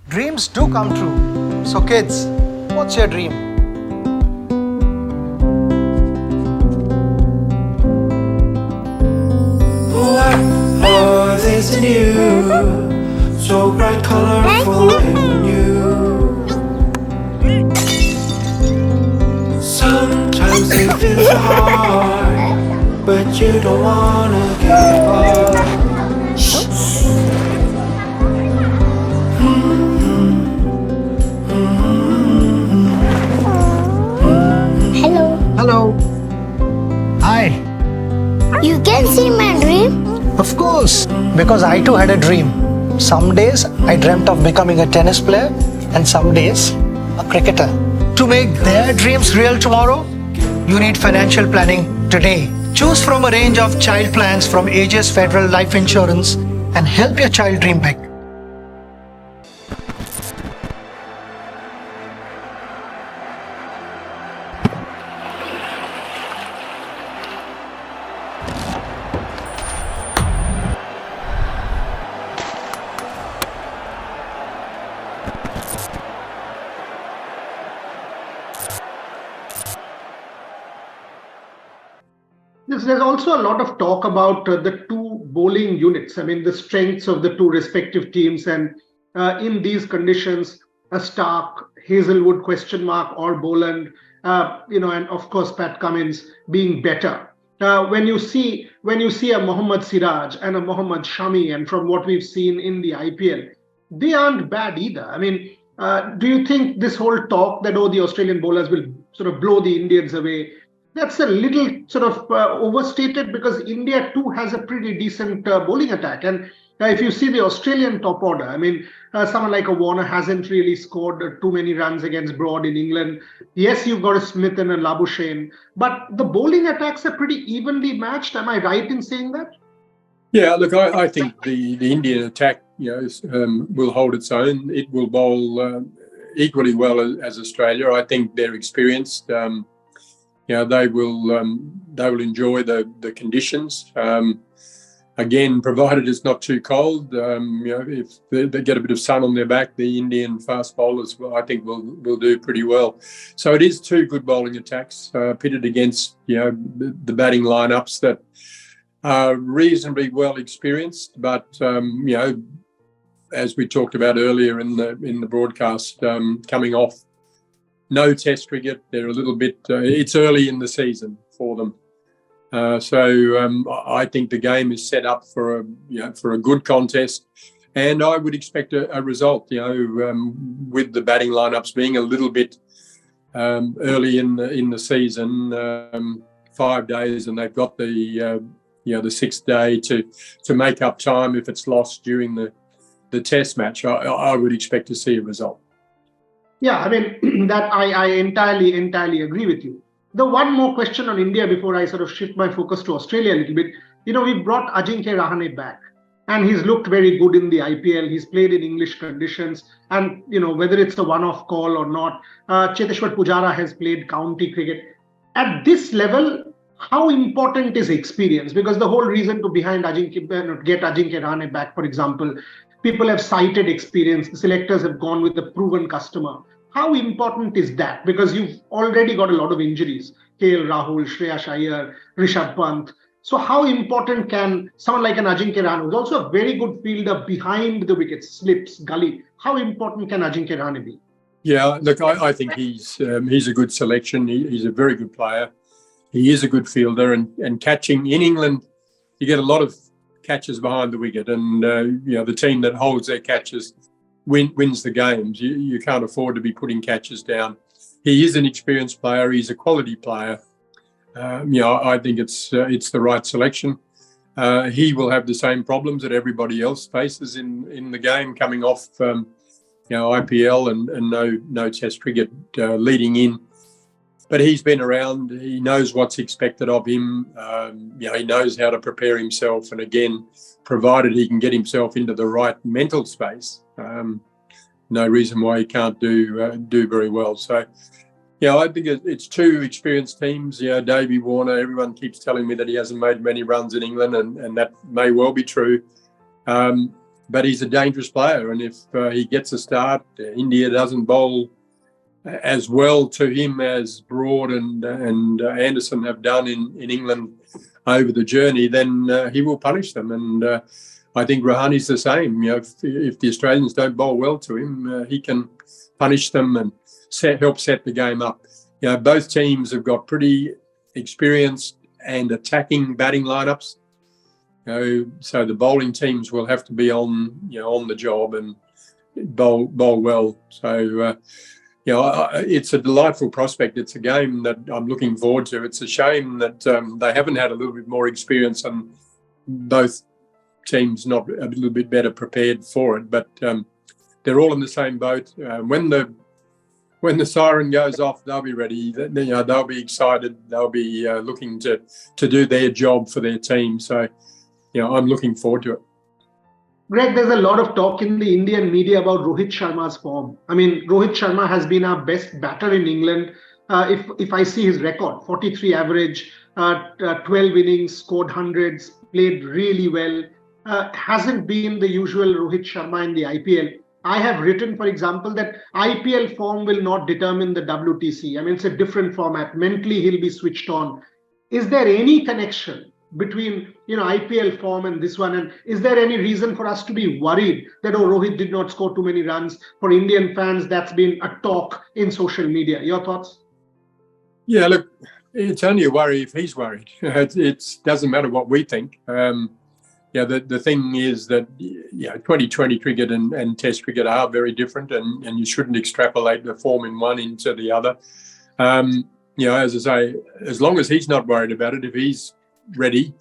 Dreams do come true. So kids, what's your dream? What are this new? So bright, colorful and new. Sometimes it feels hard, but you don't wanna give up. Hello. Hello. Hi. You can see my dream? Of course, because I too had a dream. Some days I dreamt of becoming a tennis player, and some days a cricketer. To make their dreams real tomorrow, you need financial planning today. Choose from a range of child plans from Aegis Federal Life Insurance and help your child dream big. There's also a lot of talk about the two bowling units. I mean, the strengths of the two respective teams, and in these conditions, a Stark, Hazelwood question mark, or Boland, and of course Pat Cummins being better. When you see a Mohammad Siraj and a Mohammad Shami, and from what we've seen in the IPL, they aren't bad either. I mean, do you think this whole talk that the Australian bowlers will sort of blow the Indians away? That's a little sort of overstated because India too has a pretty decent bowling attack. And if you see the Australian top order, I mean, someone like a Warner hasn't really scored too many runs against Broad in England. Yes, you've got a Smith and a Labuschagne, but the bowling attacks are pretty evenly matched. Am I right in saying that? Yeah, look, I think the Indian attack, will hold its own. It will bowl equally well as Australia. I think they're experienced. They will enjoy the conditions. Again, provided it's not too cold. If they get a bit of sun on their back, the Indian fast bowlers, I think, will do pretty well. So it is two good bowling attacks pitted against the batting lineups that are reasonably well experienced, but as we talked about earlier in the broadcast, coming off no Test cricket. They're a little bit. It's early in the season for them, so I think the game is set up for a good contest, and I would expect a result. With the batting lineups being a little bit early in the season, 5 days, and they've got the sixth day to make up time if it's lost during the Test match. I would expect to see a result. Yeah, I mean, that I entirely agree with you. The one more question on India before I sort of shift my focus to Australia a little bit. We brought Ajinkya Rahane back, and he's looked very good in the IPL. He's played in English conditions, and whether it's a one-off call or not, Cheteshwar Pujara has played county cricket. At this level, how important is experience? Because the whole reason to behind get Ajinkya Rahane back, for example, people have cited experience. The selectors have gone with a proven customer. How important is that? Because you've already got a lot of injuries. KL Rahul, Shreyas Iyer, Rishabh Pant. So how important can someone like an Ajinkya Rahane, who's also a very good fielder behind the wickets, slips, gully, how important can Ajinkya Rahane be? Yeah, look, I think he's a good selection. He's a very good player. He is a good fielder, and catching in England, you get a lot of catches behind the wicket, and the team that holds their catches wins the games. You can't afford to be putting catches down. He is an experienced player. He's a quality player. I think it's the right selection. He will have the same problems that everybody else faces in the game, coming off IPL and no Test cricket leading in. But he's been around. He knows what's expected of him. He knows how to prepare himself. And again, provided he can get himself into the right mental space, no reason why he can't do very well. So, I think it's two experienced teams. Davey Warner. Everyone keeps telling me that he hasn't made many runs in England, and that may well be true. but he's a dangerous player. And if he gets a start, India doesn't bowl as well to him as Broad and Anderson have done in England over the journey, then he will punish them. And I think Rahani's the same. If the Australians don't bowl well to him, he can punish them and help set the game up. Both teams have got pretty experienced and attacking batting lineups. So the bowling teams will have to be on the job and bowl well. So it's a delightful prospect. It's a game that I'm looking forward to. It's a shame that they haven't had a little bit more experience and both teams not a little bit better prepared for it. But they're all in the same boat. When the siren goes off, they'll be ready. They'll be excited. They'll be looking to do their job for their team. So, I'm looking forward to it. Greg, there's a lot of talk in the Indian media about Rohit Sharma's form. I mean, Rohit Sharma has been our best batter in England. If I see his record, 43 average, 12 innings, scored hundreds, played really well, hasn't been the usual Rohit Sharma in the IPL. I have written, for example, that IPL form will not determine the WTC. I mean, it's a different format. Mentally, he'll be switched on. Is there any connection between IPL form and this one? And is there any reason for us to be worried that, Rohit did not score too many runs? For Indian fans, that's been a talk in social media. Your thoughts? Yeah, look, it's only a worry if he's worried. It doesn't matter what we think. The thing is that 2020 cricket and Test cricket are very different, and you shouldn't extrapolate the form in one into the other. As I say, as long as he's not worried about it, if he's ready,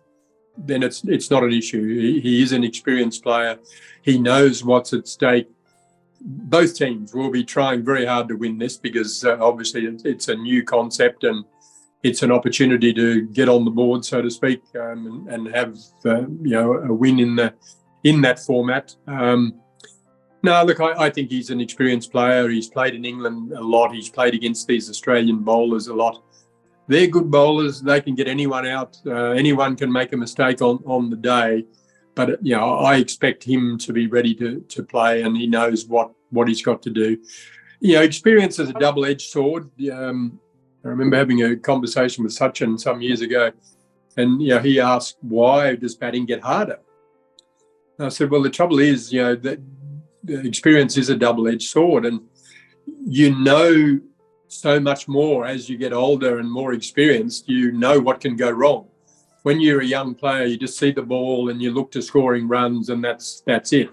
then it's not an issue. He is an experienced player. He knows what's at stake. Both teams will be trying very hard to win this because obviously it's a new concept and it's an opportunity to get on the board, so to speak, and have a win in that format. I think he's an experienced player. He's played in England a lot. He's played against these Australian bowlers a lot. They're good bowlers. They can get anyone out. Anyone can make a mistake on the day. But, I expect him to be ready to play, and he knows what he's got to do. Experience is a double-edged sword. I remember having a conversation with Sachin some years ago, and, he asked, why does batting get harder? And I said, well, the trouble is, that the experience is a double-edged sword, and so much more as you get older and more experienced, what can go wrong. When you're a young player, you just see the ball and you look to scoring runs, and that's it.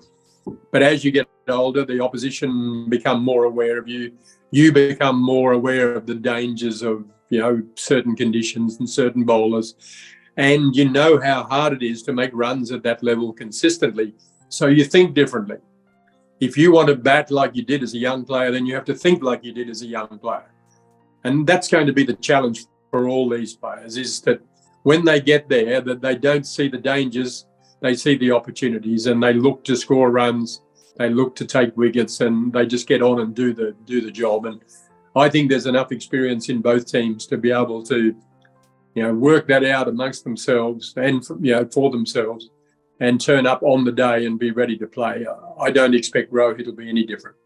But as you get older, the opposition become more aware of you. You become more aware of the dangers of, certain conditions and certain bowlers. And you know how hard it is to make runs at that level consistently. So you think differently. If you want to bat like you did as a young player, then you have to think like you did as a young player. And that's going to be the challenge for all these players, is that when they get there, that they don't see the dangers, they see the opportunities, and they look to score runs, they look to take wickets, and they just get on and do the job. And I think there's enough experience in both teams to be able to, work that out amongst themselves and for themselves, and turn up on the day and be ready to play. I don't expect Rohit will be any different.